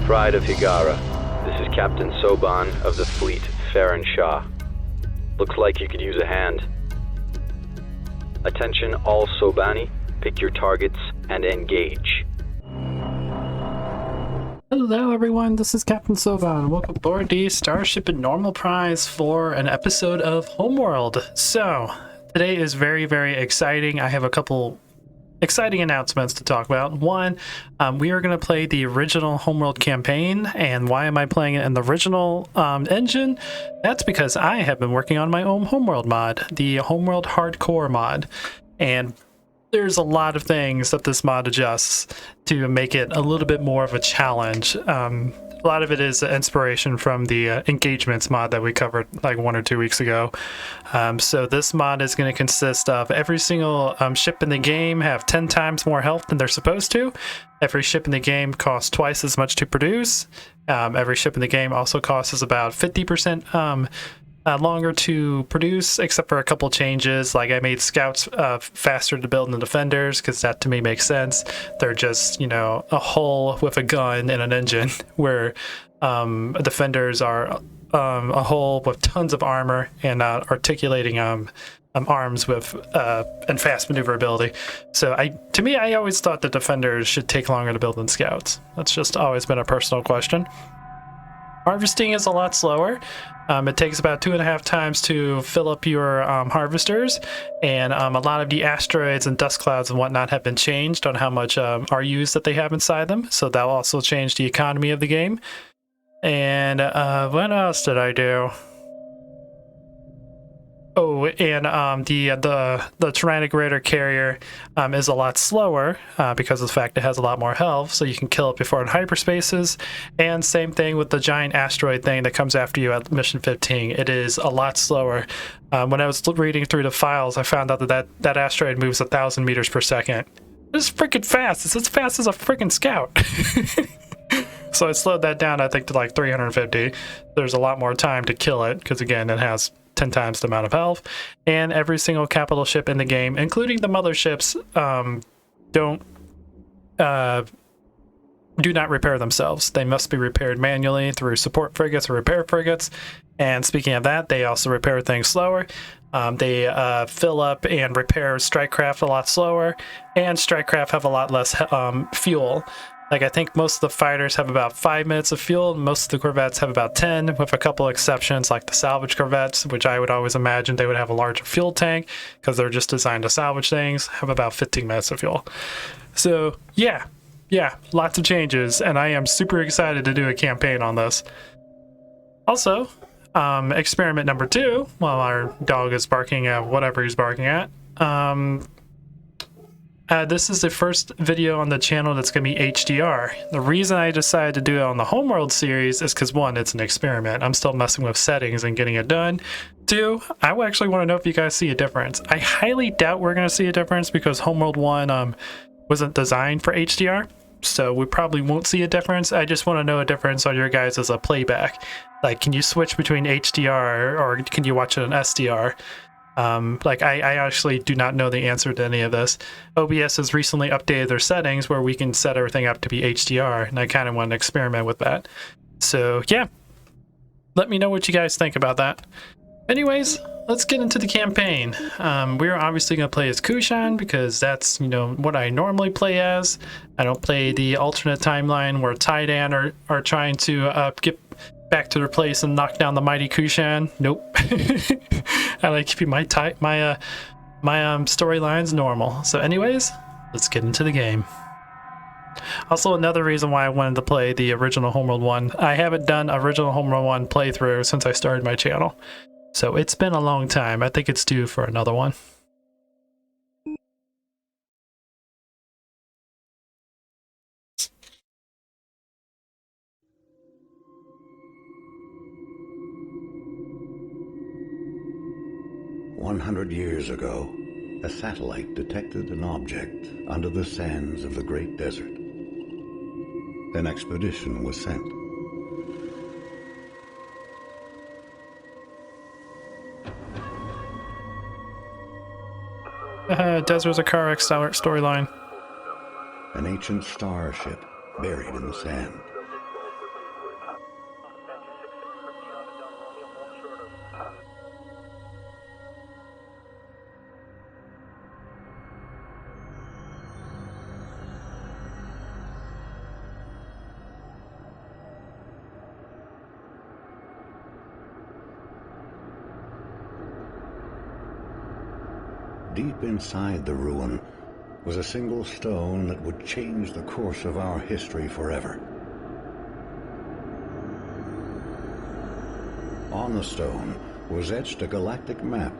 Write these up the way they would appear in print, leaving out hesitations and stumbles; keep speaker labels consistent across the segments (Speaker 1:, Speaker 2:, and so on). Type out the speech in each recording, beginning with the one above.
Speaker 1: Pride of Higara. This is Captain Soban of the fleet, Farron Shah. Looks like you could use a hand. Attention all Sobani, pick your targets and engage.
Speaker 2: Hello everyone, this is Captain Soban. Welcome aboard the Starship and Normal Prize for an episode of Homeworld. So, today is very, very exciting. I have a couple exciting announcements to talk about. One, we are going to play the original Homeworld campaign, and why am I playing it in the original engine? That's because I have been working on my own Homeworld mod, the Homeworld Hardcore Mod, and there's a lot of things that this mod adjusts to make it a little bit more of a challenge. A lot of it is inspiration from the engagements mod that we covered like 1 or 2 weeks ago. So this mod is going to consist of every single ship in the game have 10 times more health than they're supposed to. Every ship in the game costs twice as much to produce. Every ship in the game also costs about 50% longer to produce, except for a couple changes. Like I made scouts faster to build than defenders, because that to me makes sense. They're just, you know, a hull with a gun and an engine, where defenders are a hull with tons of armor and articulating arms with and fast maneuverability. So to me, I always thought that defenders should take longer to build than scouts. That's just always been a personal question. Harvesting is a lot slower. It takes about 2.5 times to fill up your harvesters, and a lot of the asteroids and dust clouds and whatnot have been changed on how much RUs that they have inside them, so that'll also change the economy of the game. And what else did I do? Oh, and the Tyrannic Raider carrier is a lot slower because of the fact it has a lot more health, so you can kill it before it hyperspaces. And same thing with the giant asteroid thing that comes after you at mission 15. It is a lot slower. When I was reading through the files, I found out that asteroid moves 1,000 meters per second. It's freaking fast. It's as fast as a freaking scout. So I slowed that down, I think, to like 350. There's a lot more time to kill it because, again, it has 10 times the amount of health, and every single capital ship in the game, including the motherships, do not repair themselves. They must be repaired manually through support frigates or repair frigates. And speaking of that, they also repair things slower. They fill up and repair strike craft a lot slower, and strike craft have a lot less fuel. Like, I think most of the fighters have about 5 minutes of fuel, and most of the corvettes have about 10, with a couple exceptions, like the salvage corvettes, which I would always imagine they would have a larger fuel tank, because they're just designed to salvage things, have about 15 minutes of fuel. So, yeah, lots of changes, and I am super excited to do a campaign on this. Also, experiment number 2, while our dog is barking at whatever he's barking at, this is the first video on the channel that's going to be HDR. The reason I decided to do it on the Homeworld series is because, 1, it's an experiment. I'm still messing with settings and getting it done. 2, I actually want to know if you guys see a difference. I highly doubt we're going to see a difference because Homeworld 1 wasn't designed for HDR, so we probably won't see a difference. I just want to know a difference on your guys' as a playback. Like, can you switch between HDR or can you watch it on SDR? Like, I actually do not know the answer to any of this. OBS has recently updated their settings where we can set everything up to be HDR, and I kind of want to experiment with that. So, yeah. Let me know what you guys think about that. Anyways, let's get into the campaign. We're obviously going to play as Kushan because that's, you know, what I normally play as. I don't play the alternate timeline where Taidan are trying to get back to their place and knock down the mighty Kushan. Nope. I like keeping my storylines normal. So anyways, let's get into the game. Also, another reason why I wanted to play the original Homeworld 1, I haven't done original Homeworld 1 playthrough since I started my channel. So it's been a long time. I think it's due for another one.
Speaker 3: "100 years ago, a satellite detected an object under the sands of the Great Desert. An expedition was sent.
Speaker 2: Desert Zakara storyline.
Speaker 3: An ancient starship buried in the sand. deep inside the ruin was a single stone that would change the course of our history forever. On the stone was etched a galactic map,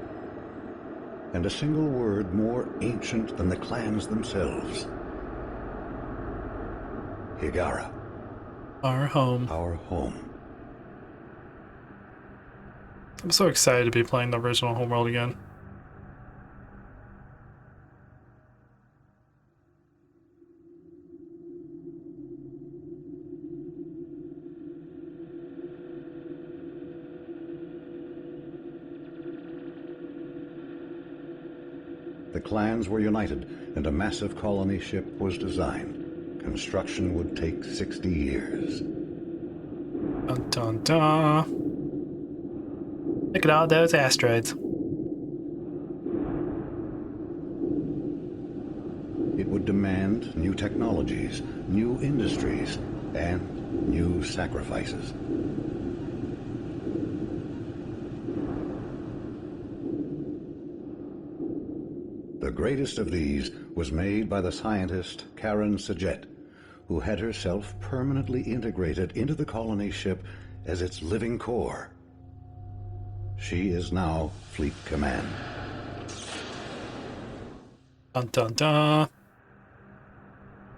Speaker 3: and a single word more ancient than the clans themselves. Higara.
Speaker 2: Our home.
Speaker 3: Our home.
Speaker 2: I'm so excited to be playing the original Homeworld again.
Speaker 3: The clans were united, and a massive colony ship was designed. Construction would take 60 years.
Speaker 2: Dun dun dun. Look at all those asteroids.
Speaker 3: It would demand new technologies, new industries, and new sacrifices. The greatest of these was made by the scientist Karen Sajet, who had herself permanently integrated into the colony ship as its living core. She is now Fleet Command.
Speaker 2: Dun dun dun.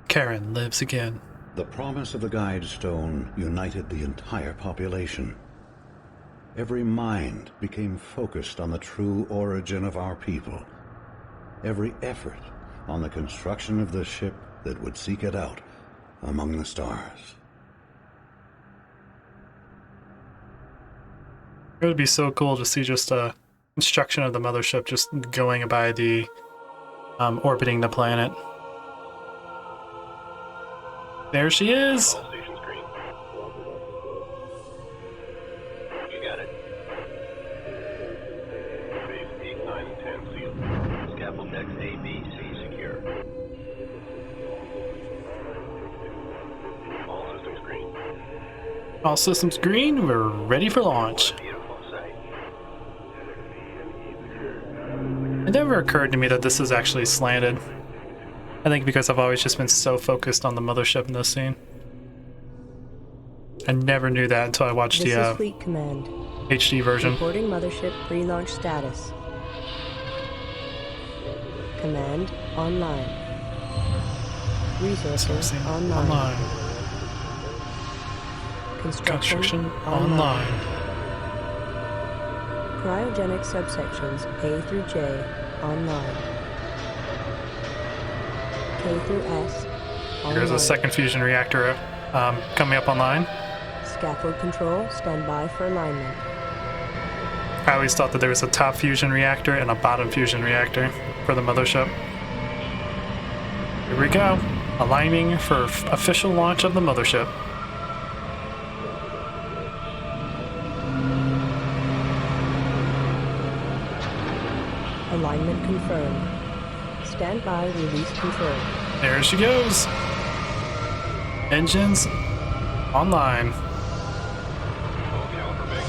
Speaker 2: Karen lives again.
Speaker 3: The promise of the Guide Stone united the entire population. Every mind became focused on the true origin of our people. Every effort on the construction of the ship that would seek it out among the stars.
Speaker 2: It would be so cool to see just a construction of the mothership just going by the orbiting the planet. There she is.
Speaker 1: All stations green. You got it. Phase 8, 9, and 10 sealed. Scaffold decks A, B, C secure. All systems green.
Speaker 2: All systems green. We're ready for launch.
Speaker 1: Beautiful sight.
Speaker 2: It never occurred to me that this is actually slanted. I think because I've always just been so focused on the mothership in this scene. I never knew that until I watched
Speaker 4: This is
Speaker 2: the
Speaker 4: Fleet Command.
Speaker 2: HD version.
Speaker 4: Reporting mothership pre-launch status. Command online. Resources online.
Speaker 2: Construction online.
Speaker 4: Cryogenic subsections A through J online. K through S online.
Speaker 2: Here's a second fusion reactor coming up online.
Speaker 4: Scaffold control, stand by for alignment.
Speaker 2: I always thought that there was a top fusion reactor and a bottom fusion reactor for the mothership. Here we go. Aligning for official launch of the mothership.
Speaker 4: Alignment confirmed. Stand by, release control.
Speaker 2: There she goes. Engines online.
Speaker 1: All caliber bank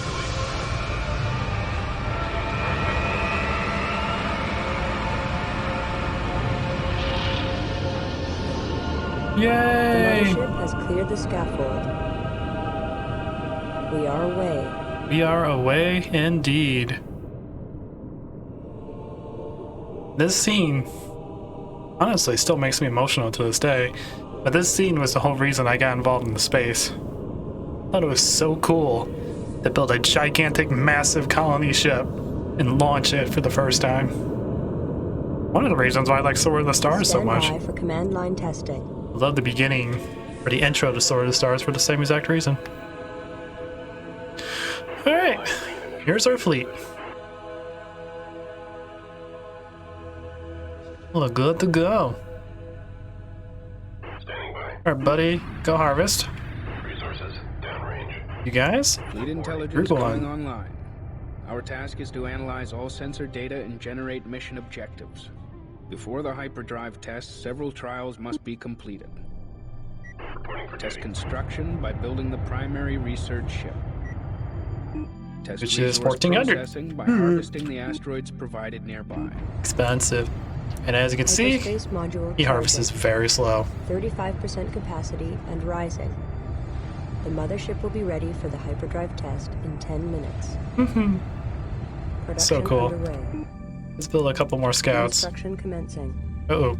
Speaker 1: release.
Speaker 2: Yay!
Speaker 4: The mothership has cleared the scaffold. We are away.
Speaker 2: We are away indeed. This scene honestly still makes me emotional to this day, but this scene was the whole reason I got involved in the space. I thought it was so cool to build a gigantic, massive colony ship and launch it for the first time. One of the reasons why I like Sword of the Stars so much.
Speaker 4: Stand by for command line testing.
Speaker 2: I love the beginning, or the intro to Sword of the Stars for the same exact reason. Alright, here's our fleet. Well, good to go.
Speaker 1: Standing by.
Speaker 2: Alright, buddy, go harvest.
Speaker 1: Resources downrange.
Speaker 2: You guys?
Speaker 5: Fleet intelligence
Speaker 2: Group
Speaker 5: going
Speaker 2: one.
Speaker 5: online. Our task is to analyze all sensor data and generate mission objectives. Before the hyperdrive test, several trials must be completed.
Speaker 1: Reporting for
Speaker 5: Test
Speaker 1: duty.
Speaker 5: construction by building the primary research ship. Test
Speaker 2: Which is
Speaker 5: resource
Speaker 2: 1400.
Speaker 5: processing by harvesting the asteroids provided nearby.
Speaker 2: Expensive. And as you can see,
Speaker 4: Hyperspace module
Speaker 2: he harvests
Speaker 4: charging.
Speaker 2: very slow.
Speaker 4: 35% capacity and rising. The mothership will be ready for the hyperdrive test in 10 minutes. Production
Speaker 2: So cool.
Speaker 4: underway.
Speaker 2: Let's build a couple more scouts.
Speaker 4: Construction commencing.
Speaker 2: Uh-oh.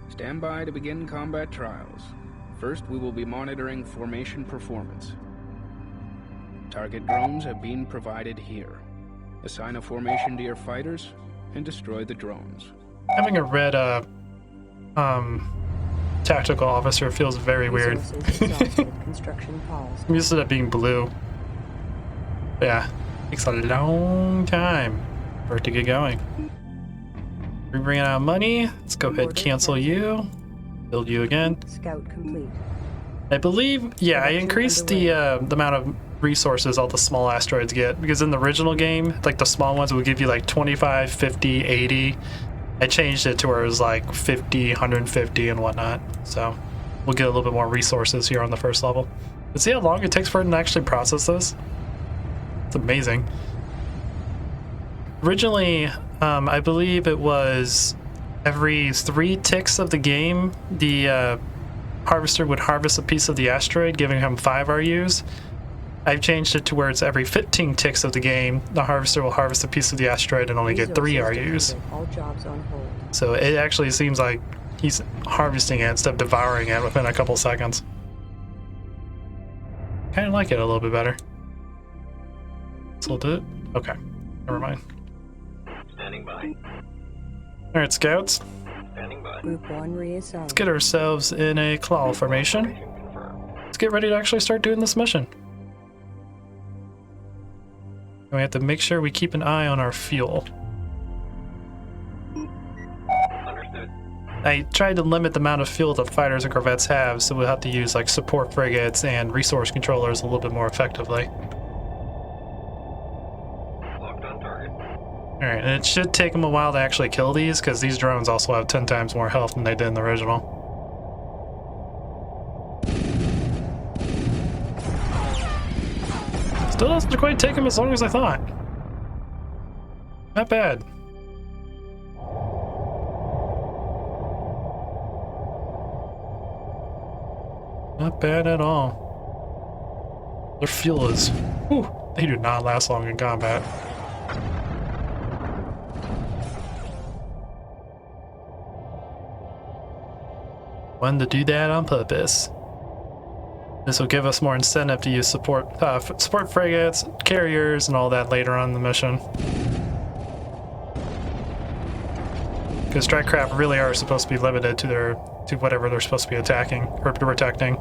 Speaker 5: Stand by to begin combat trials. First, we will be monitoring formation performance. Target drones have been provided here. Assign a formation to your fighters and destroy the drones.
Speaker 2: Having a red tactical officer feels very weird.
Speaker 4: Resources exhausted. Construction paused.
Speaker 2: I'm used to that being blue. But yeah, takes a long time for it to get going. We're bringing out money. Let's go ahead and cancel you. Build you again.
Speaker 4: Scout complete.
Speaker 2: I believe, yeah, I increased the amount of resources all the small asteroids get, because in the original game, like the small ones would give you like 25, 50, 80. I changed it to where it was like 50, 150 and whatnot. So we'll get a little bit more resources here on the first level. But see how long it takes for it to actually process this? It's amazing. Originally, I believe it was every 3 ticks of the game, the harvester would harvest a piece of the asteroid, giving him 5 RUs. I've changed it to where it's every 15 ticks of the game, the harvester will harvest a piece of the asteroid and only get 3 RUs.
Speaker 4: All jobs on hold.
Speaker 2: So it actually seems like he's harvesting it instead of devouring it within a couple seconds. Kind of like it a little bit better. So we'll do it. Okay, never mind.
Speaker 1: Standing by.
Speaker 2: All right, scouts.
Speaker 1: Standing by.
Speaker 4: Group 1 reassigned.
Speaker 2: Let's get ourselves in a claw formation. Let's get ready to actually start doing this mission. And we have to make sure we keep an eye on our fuel.
Speaker 1: Understood.
Speaker 2: I tried to limit the amount of fuel that fighters and corvettes have, so we'll have to use like support frigates and resource controllers a little bit more effectively.
Speaker 1: Locked on target.
Speaker 2: Alright, and it should take them a while to actually kill these, because these drones also have 10 times more health than they did in the original. Still doesn't quite take them as long as I thought. Not bad. Not bad at all. Their fuel is... Whew, they do not last long in combat. Wanted to do that on purpose. This will give us more incentive to use support frigates, carriers, and all that later on in the mission. Because strike craft really are supposed to be limited to whatever they're supposed to be attacking or protecting.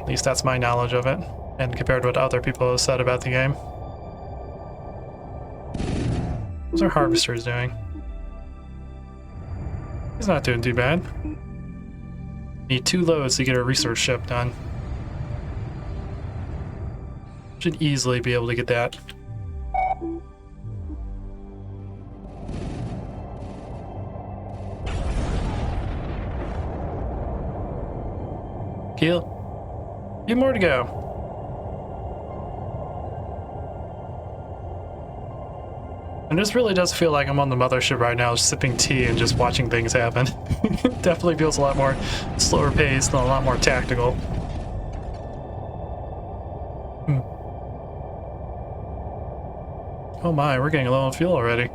Speaker 2: At least that's my knowledge of it, and compared to what other people have said about the game. What's our harvesters doing? He's not doing too bad. Need 2 loads to get a research ship done. Should easily be able to get that. Kill. A few more to go. And this really does feel like I'm on the mothership right now, sipping tea and just watching things happen. Definitely feels a lot more slower paced and a lot more tactical. Oh my, we're getting low on fuel already.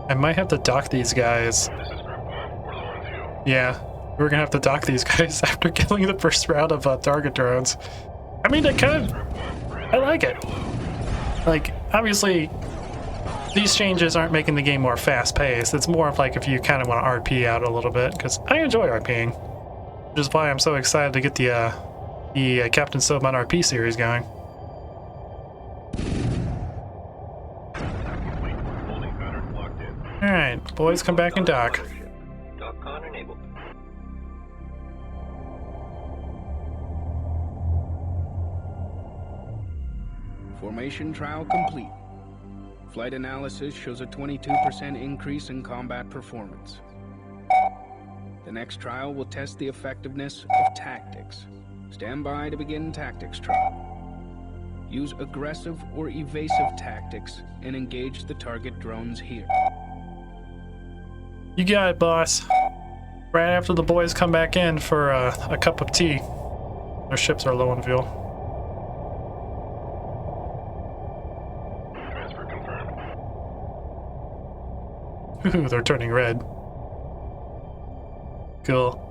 Speaker 2: I might have to dock these guys. Yeah, we're gonna have to dock these guys after killing the first round of target drones. I mean, I like it. Like, obviously, these changes aren't making the game more fast-paced. It's more of like if you kind of want to RP out a little bit, because I enjoy RPing, which is why I'm so excited to get the Captain Soban RP series going. Alright, boys, come back and dock.
Speaker 1: Dock-con enabled.
Speaker 5: Formation trial complete. Flight analysis shows a 22% increase in combat performance. The next trial will test the effectiveness of tactics. Stand by to begin tactics trial. Use aggressive or evasive tactics and engage the target drones here.
Speaker 2: You got it, boss. Right after the boys come back in for a cup of tea. Their ships are low on fuel.
Speaker 6: Transfer confirmed.
Speaker 2: Ooh, they're turning red. Cool.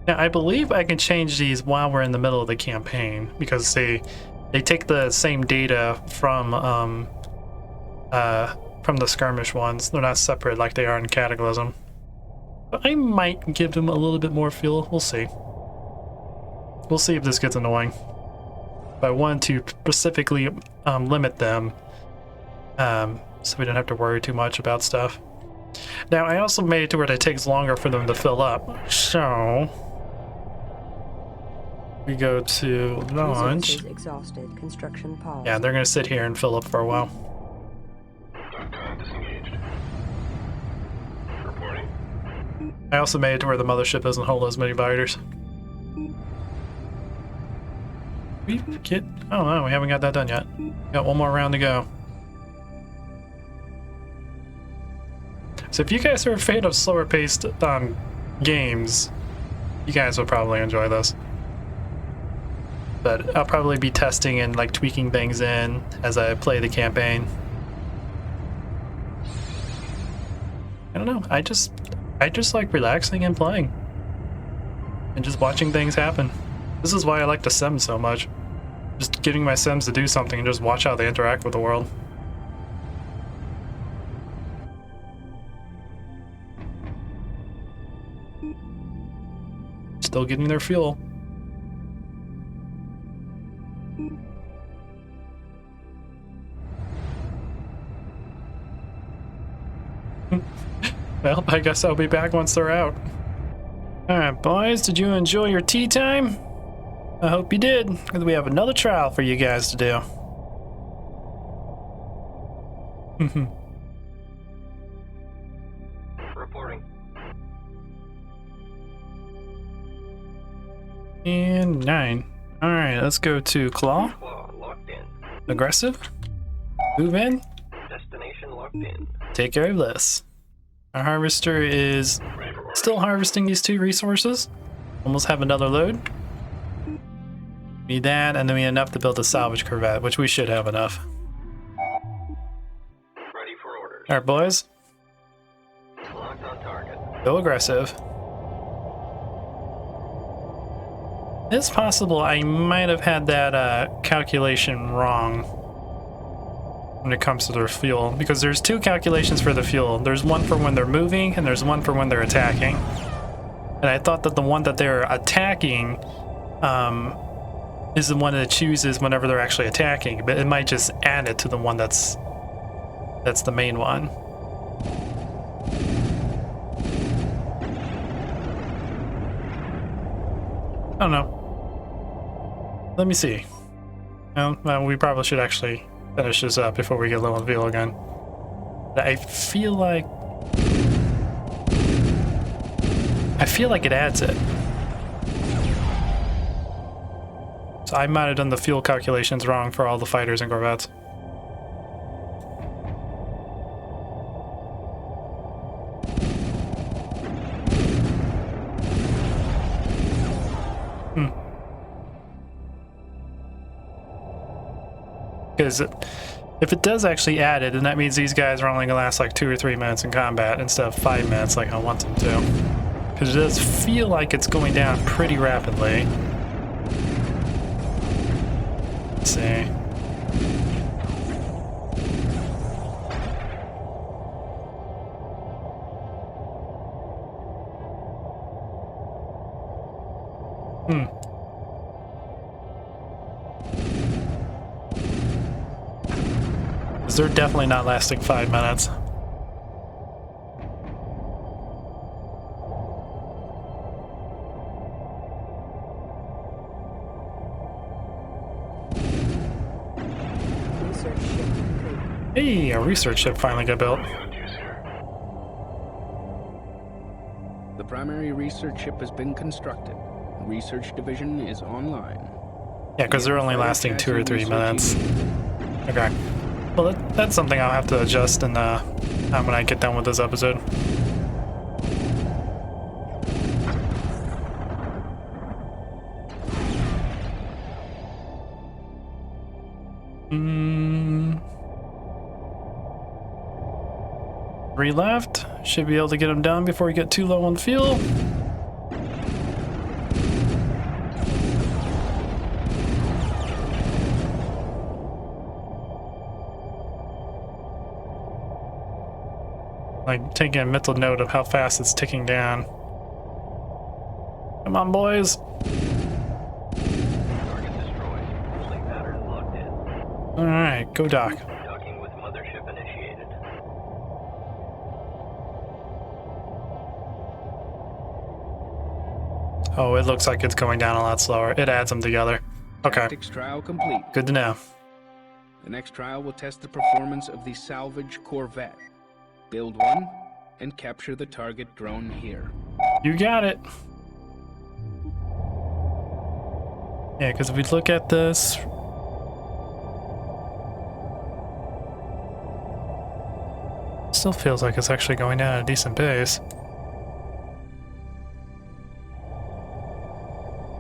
Speaker 2: Now, I believe I can change these while we're in the middle of the campaign because they take the same data from the skirmish ones. They're not separate like they are in Cataclysm. But I might give them a little bit more fuel. We'll see. We'll see if this gets annoying. But I want to specifically limit them so we don't have to worry too much about stuff. Now, I also made it to where it takes longer for them to fill up. So we go to launch.
Speaker 4: Resources exhausted. Construction paused.
Speaker 2: Yeah, they're going to sit here and fill up for a while.
Speaker 6: Disengaged. Reporting.
Speaker 2: I also made it to where the mothership doesn't hold as many fighters. We get... Oh no, we haven't got that done yet. Got one more round to go. So if you guys are a fan of slower paced games, you guys will probably enjoy this. But I'll probably be testing and like tweaking things in as I play the campaign. I don't know, I just like relaxing and playing. And just watching things happen. This is why I like the Sims so much. Just getting my Sims to do something and just watch how they interact with the world. Still getting their fuel. Well, I guess I'll be back once they're out. Alright, boys, did you enjoy your tea time? I hope you did, because we have another trial for you guys to do.
Speaker 6: Reporting.
Speaker 2: And 9. Alright, let's go to Claw.
Speaker 6: Claw locked in.
Speaker 2: Aggressive. Move in.
Speaker 6: Destination locked in.
Speaker 2: Take care of this. Our harvester is
Speaker 6: Ready for order.
Speaker 2: still harvesting these 2 resources. Almost have another load. Need that, and then we need enough to build a salvage corvette, which we should have enough.
Speaker 6: Ready for orders.
Speaker 2: Alright, boys.
Speaker 6: Locked on target.
Speaker 2: Go aggressive. It's possible I might have had that calculation wrong when it comes to their fuel, because there's 2 calculations for the fuel. There's one for when they're moving, and there's one for when they're attacking. And I thought that the one that they're attacking is the one that it chooses whenever they're actually attacking, but it might just add it to the one that's the main one. I don't know. Let me see. Well, we probably should actually finish this up before we get low on fuel again. I feel like it adds it. So I might have done the fuel calculations wrong for all the fighters and corvettes. Because if it does actually add it, then that means these guys are only going to last like 2 or 3 minutes in combat instead of 5 minutes like I want them to. Because it does feel like it's going down pretty rapidly. Let's see. They're definitely not lasting 5 minutes. Hey, a research ship finally got built.
Speaker 5: The primary research ship has been constructed. Research division is online.
Speaker 2: Yeah, because they're only lasting 2 or 3 minutes. Okay. Well, that's something I'll have to adjust in when I get done with this episode. Three left. Should be able to get them done before we get too low on fuel. Like taking a mental note of how fast it's ticking down. Come on, boys.
Speaker 6: Target destroyed. Holding pattern locked in.
Speaker 2: All right, go dock.
Speaker 6: Docking with Mothership initiated.
Speaker 2: Oh, it looks like it's going down a lot slower. It adds them together. Okay,
Speaker 5: Tactics trial complete.
Speaker 2: good to know.
Speaker 5: The next trial will test the performance of the salvage corvette. Build one and capture the target drone here.
Speaker 2: You got it. Yeah, because if we look at this, still feels like it's actually going down at a decent pace.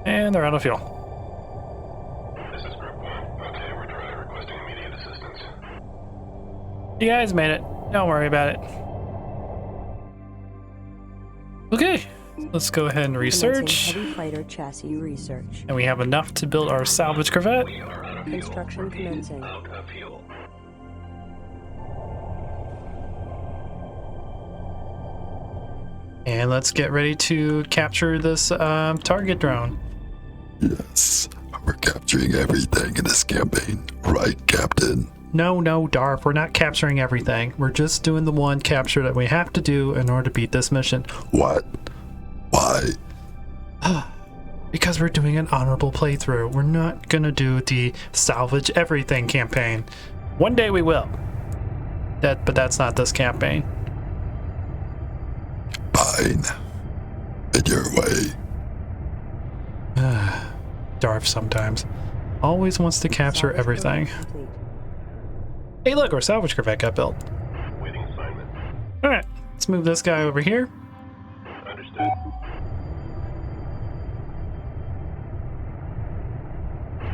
Speaker 2: And they're out of fuel.
Speaker 7: This is Group 1. Okay, we're trying requesting immediate assistance.
Speaker 2: You guys made it. Don't worry about it. Okay, let's go ahead and research.
Speaker 4: Commencing heavy fighter chassis research.
Speaker 2: And we have enough to build our salvage corvette.
Speaker 6: We are out of fuel.
Speaker 4: Construction commencing.
Speaker 6: Out of fuel.
Speaker 2: And let's get ready to capture this target drone.
Speaker 8: Yes, we're capturing everything in this campaign, right, Captain?
Speaker 2: No, Darf, we're not capturing everything. We're just doing the one capture that we have to do in order to beat this mission.
Speaker 8: What? Why?
Speaker 2: Because we're doing an honorable playthrough. We're not gonna do the salvage everything campaign. One day we will. But that's not this campaign.
Speaker 8: Fine. In your way.
Speaker 2: Darf sometimes always wants to capture
Speaker 4: Salvage
Speaker 2: everything.
Speaker 4: corvette complete.
Speaker 2: Hey look, our salvage corvette got built.
Speaker 7: Waiting assignment.
Speaker 2: Alright, let's move this guy over here.
Speaker 7: Understood.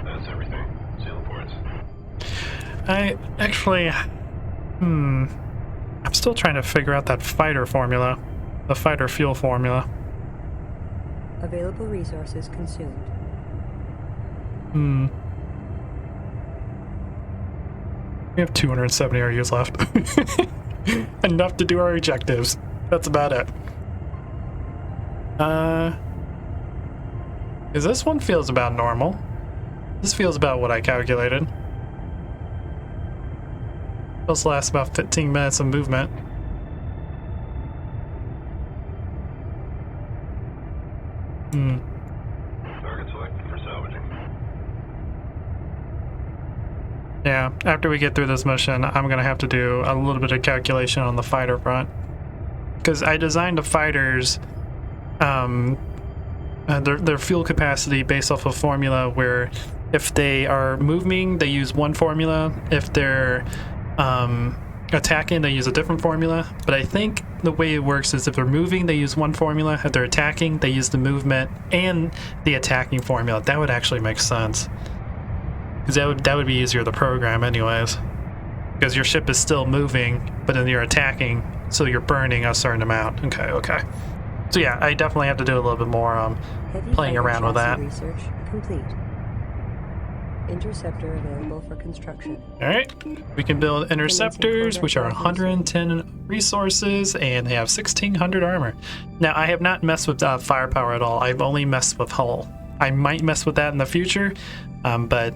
Speaker 7: That's everything. Seal ports.
Speaker 2: I actually, I'm still trying to figure out that fighter formula. The fighter fuel formula.
Speaker 4: Available resources consumed.
Speaker 2: We have 270 RUs left. Enough to do our objectives. That's about it. Is this one feels about normal? This feels about what I calculated. This lasts about 15 minutes of movement.
Speaker 7: Target selected for salvaging.
Speaker 2: Yeah, after we get through this mission, I'm gonna have to do a little bit of calculation on the fighter front. Because I designed the fighters, their fuel capacity based off a formula where if they are moving, they use one formula. If they're attacking, they use a different formula. But I think the way it works is if they're moving, they use one formula. If they're attacking, they use the movement and the attacking formula. That would actually make sense. Because that would be easier to program anyways. Because your ship is still moving, but then you're attacking, so you're burning a certain amount. Okay. So yeah, I definitely have to do a little bit more
Speaker 4: Heavy
Speaker 2: playing
Speaker 4: fighter
Speaker 2: around with that.
Speaker 4: chassis research complete. Interceptor available for construction.
Speaker 2: Alright, we can build interceptors, which are 110 resources, and they have 1600 armor. Now, I have not messed with firepower at all. I've only messed with hull. I might mess with that in the future, but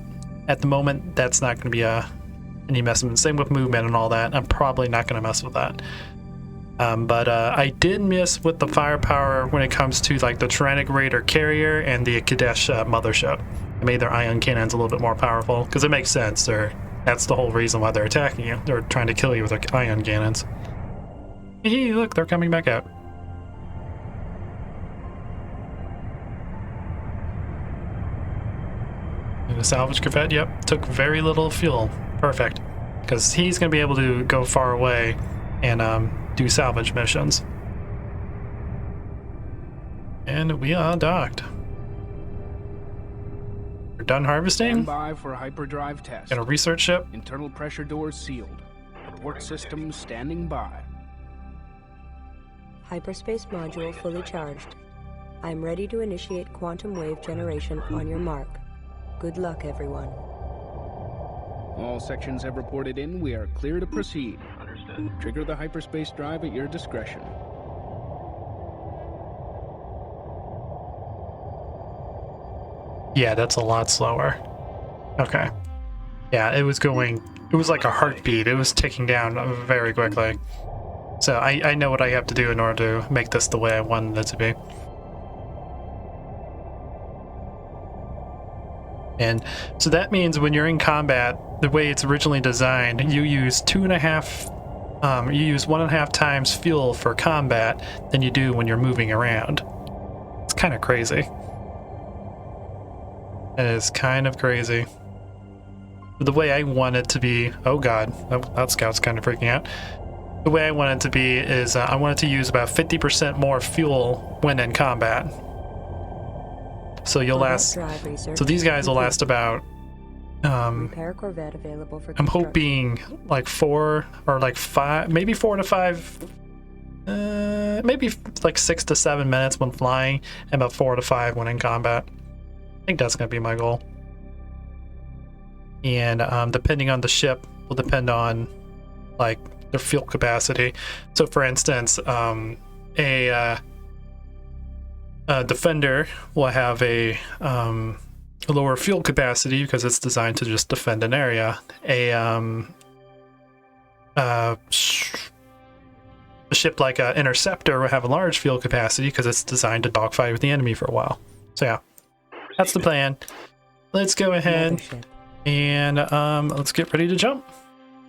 Speaker 2: at the moment, that's not going to be any investment. Same with movement and all that. I'm probably not going to mess with that. But I did mess with the firepower when it comes to like the Tyrannic Raider carrier and the Kadesh mothership. I made their ion cannons a little bit more powerful because it makes sense. They're That's the whole reason why they're attacking you. They're trying to kill you with their ion cannons. Hey, look, they're coming back out. And a salvage corvette, yep, took very little fuel. Perfect. Because he's going to be able to go far away and do salvage missions. And we are docked. We're done harvesting.
Speaker 5: Stand by for hyperdrive test.
Speaker 2: Got a research ship.
Speaker 5: Internal pressure doors sealed. Report systems standing by.
Speaker 4: Hyperspace module fully charged. I'm ready to initiate quantum wave generation on your mark. Good luck, everyone.
Speaker 5: All sections have reported in. We are clear to proceed.
Speaker 6: Understood.
Speaker 5: Trigger the hyperspace drive at your discretion.
Speaker 2: Yeah, that's a lot slower. Okay. Yeah, it was like a heartbeat. It was ticking down very quickly. So I know what I have to do in order to make this the way I wanted it to be. And so that means when you're in combat, the way it's originally designed, you use 1.5 times fuel for combat than you do when you're moving around. It's kind of crazy. It is kind of crazy. The way I want it to be, oh god, that scout's kind of freaking out. The way I want it to be is I want it to use about 50% more fuel when in combat. So you'll last. So these guys will last about.
Speaker 4: Repair Corvette available for
Speaker 2: I'm hoping like 4 or like 5, maybe 4 to 5, maybe like 6 to 7 minutes when flying, and about 4 to 5 when in combat. I think that's gonna be my goal. And depending on the ship, will depend on like their fuel capacity. So for instance, a Defender will have a lower fuel capacity because it's designed to just defend an area. A ship like an Interceptor will have a large fuel capacity because it's designed to dogfight with the enemy for a while. So yeah, that's the plan. Let's go ahead
Speaker 4: Mothership.
Speaker 2: and let's get ready to jump.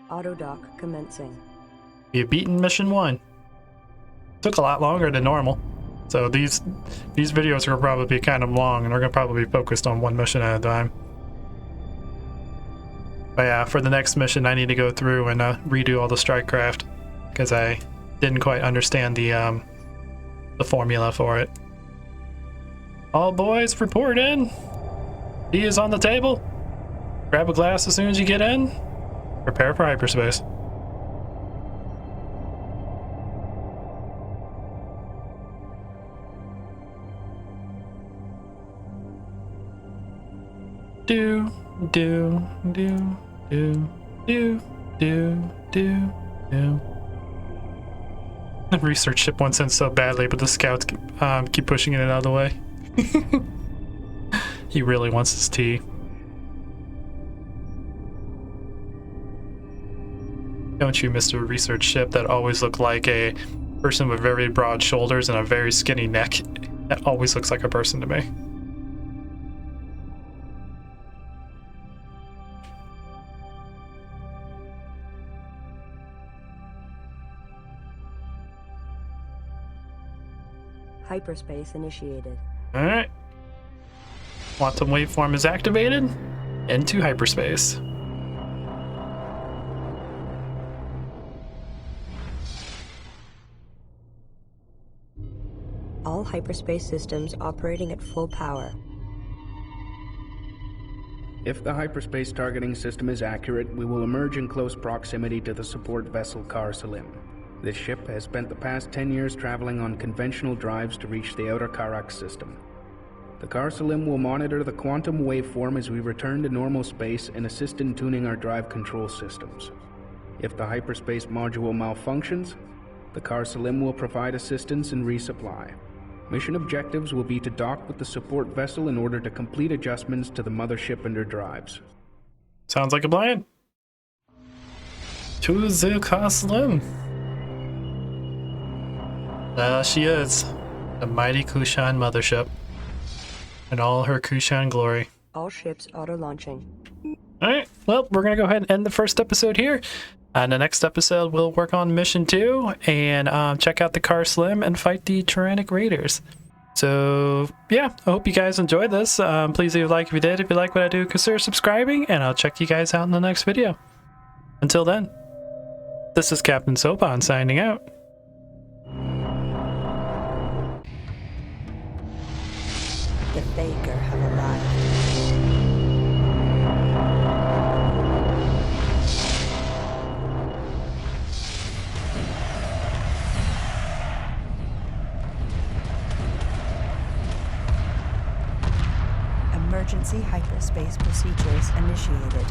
Speaker 4: Auto dock commencing.
Speaker 2: You've beaten mission 1. Took a lot longer than normal. So these videos are probably be kind of long, and we're gonna probably be focused on one mission at a time. But yeah, for the next mission, I need to go through and redo all the strike craft because I didn't quite understand the formula for it. All boys, report in. Tea is on the table. Grab a glass as soon as you get in. Prepare for hyperspace. Do. The research ship wants in so badly, but the scouts keep pushing it out of the way. He really wants his tea. Don't you, Mr. Research Ship, that always look like a person with very broad shoulders and a very skinny neck? That always looks like a person to me.
Speaker 4: Hyperspace initiated.
Speaker 2: Alright. Quantum waveform is activated. Into hyperspace.
Speaker 4: All hyperspace systems operating at full power.
Speaker 5: If the hyperspace targeting system is accurate, we will emerge in close proximity to the support vessel Kar Salim. This ship has spent the past 10 years traveling on conventional drives to reach the outer Karak system. The Kar Salim will monitor the quantum waveform as we return to normal space and assist in tuning our drive control systems. If the hyperspace module malfunctions, the Kar Salim will provide assistance and resupply. Mission objectives will be to dock with the support vessel in order to complete adjustments to the mothership and her drives.
Speaker 2: Sounds like a plan. To the Kar Salim. She is. The mighty Kushan mothership. In all her Kushan glory.
Speaker 4: All ships auto-launching.
Speaker 2: All right, well, we're going to go ahead and end the first episode here. And the next episode, we'll work on Mission 2 and check out the Car Slim and fight the Tyrannic Raiders. So, yeah, I hope you guys enjoyed this. Please leave a like if you did. If you like what I do, consider subscribing, and I'll check you guys out in the next video. Until then, this is Captain Soban signing out.
Speaker 9: The Faker have arrived. Emergency hyperspace procedures initiated.